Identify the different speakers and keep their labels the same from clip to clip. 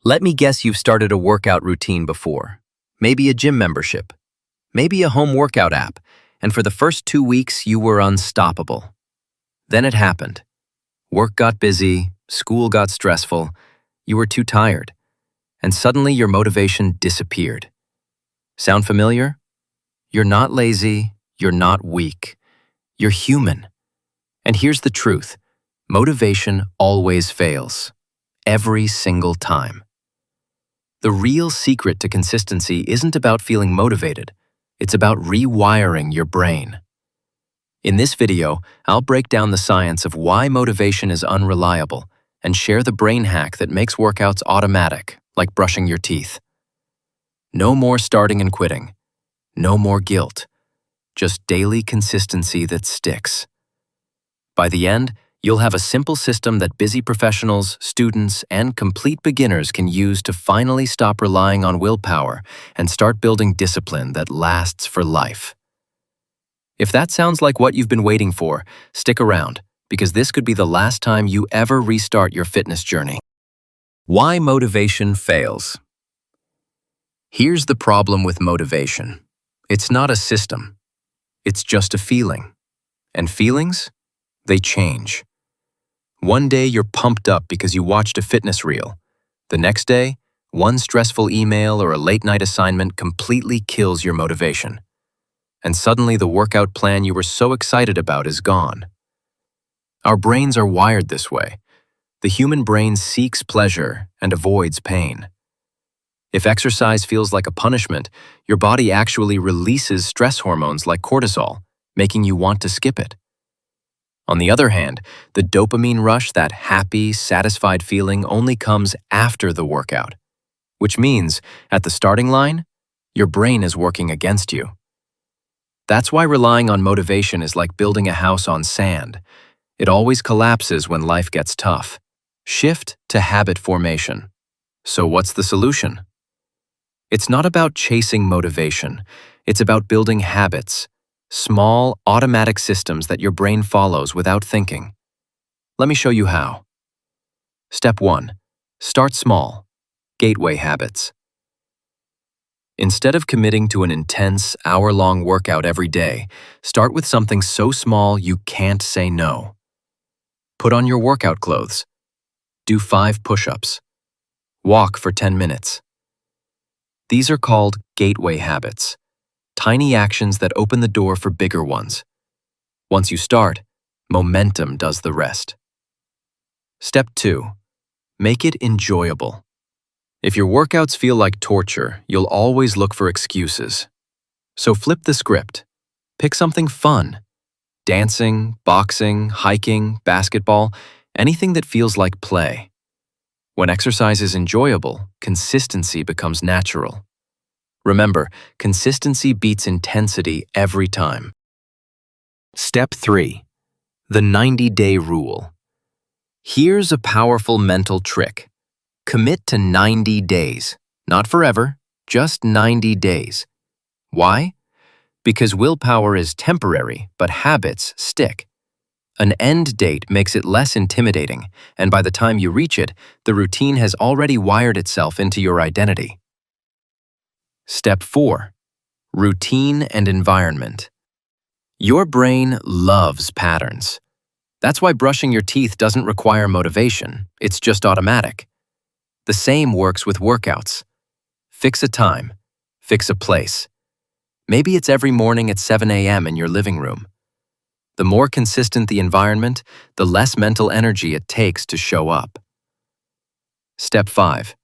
Speaker 1: Let me guess you've started a workout routine before. Maybe a gym membership. Maybe a home workout app. And for the first 2 weeks, you were unstoppable. Then it happened. Work got busy, school got stressful, you were too tired. And suddenly your motivation disappeared. Sound familiar? You're not lazy, you're not weak. You're human. And here's the truth. Motivation always fails. Every single time. The real secret to consistency isn't about feeling motivated. It's about rewiring your brain. In this video, I'll break down the science of why motivation is unreliable and share the brain hack that makes workouts automatic, like brushing your teeth. No more starting and quitting. No more guilt. Just daily consistency that sticks. By the end, you'll have a simple system that busy professionals, students, and complete beginners can use to finally stop relying on willpower and start building discipline that lasts for life. If that sounds like what you've been waiting for, stick around, because this could be the last time you ever restart your fitness journey. Why motivation fails. Here's the problem with motivation. It's not a system. It's just a feeling. And feelings? They change. One day you're pumped up because you watched a fitness reel. The next day, one stressful email or a late-night assignment completely kills your motivation. And suddenly the workout plan you were so excited about is gone. Our brains are wired this way. The human brain seeks pleasure and avoids pain. If exercise feels like a punishment, your body actually releases stress hormones like cortisol, making you want to skip it. On the other hand, the dopamine rush, that happy, satisfied feeling, only comes after the workout, which means, at the starting line, your brain is working against you. That's why relying on motivation is like building a house on sand. It always collapses when life gets tough. Shift to habit formation. So what's the solution? It's not about chasing motivation. It's about building habits. Small, automatic systems that your brain follows without thinking. Let me show you how. Step 1. Start small. Gateway habits. Instead of committing to an intense, hour-long workout every day, start with something so small you can't say no. Put on your workout clothes. Do 5 push-ups. Walk for 10 minutes. These are called gateway habits. Tiny actions that open the door for bigger ones. Once you start, momentum does the rest. Step 2. Make it enjoyable. If your workouts feel like torture, you'll always look for excuses. So flip the script. Pick something fun. Dancing, boxing, hiking, basketball, anything that feels like play. When exercise is enjoyable, consistency becomes natural. Remember, consistency beats intensity every time. Step 3. The 90-day rule. Here's a powerful mental trick. Commit to 90 days. Not forever, just 90 days. Why? Because willpower is temporary, but habits stick. An end date makes it less intimidating, and by the time you reach it, the routine has already wired itself into your identity. Step 4. Routine and environment. Your brain loves patterns. That's why brushing your teeth doesn't require motivation. It's just automatic. The same works with workouts. Fix a time. Fix a place. Maybe it's every morning at 7 a.m. in your living room. The more consistent the environment, the less mental energy it takes to show up. Step 5.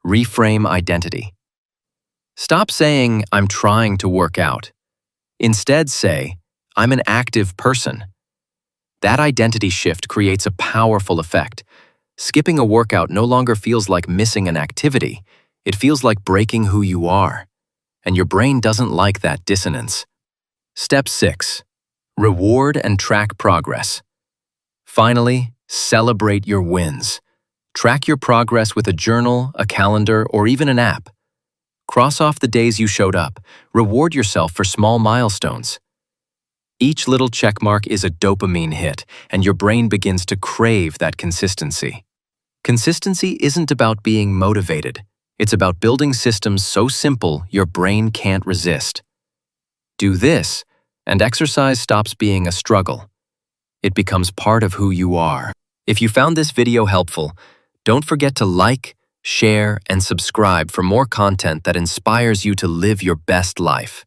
Speaker 1: Reframe identity. Stop saying, "I'm trying to work out." Instead say, "I'm an active person." That identity shift creates a powerful effect. Skipping a workout no longer feels like missing an activity. It feels like breaking who you are. And your brain doesn't like that dissonance. Step 6. Reward and track progress. Finally, celebrate your wins. Track your progress with a journal, a calendar, or even an app. Cross off the days you showed up. Reward yourself for small milestones. Each little checkmark is a dopamine hit, and your brain begins to crave that consistency. Consistency isn't about being motivated. It's about building systems so simple your brain can't resist. Do this, and exercise stops being a struggle. It becomes part of who you are. If you found this video helpful, don't forget to like, share, and subscribe for more content that inspires you to live your best life.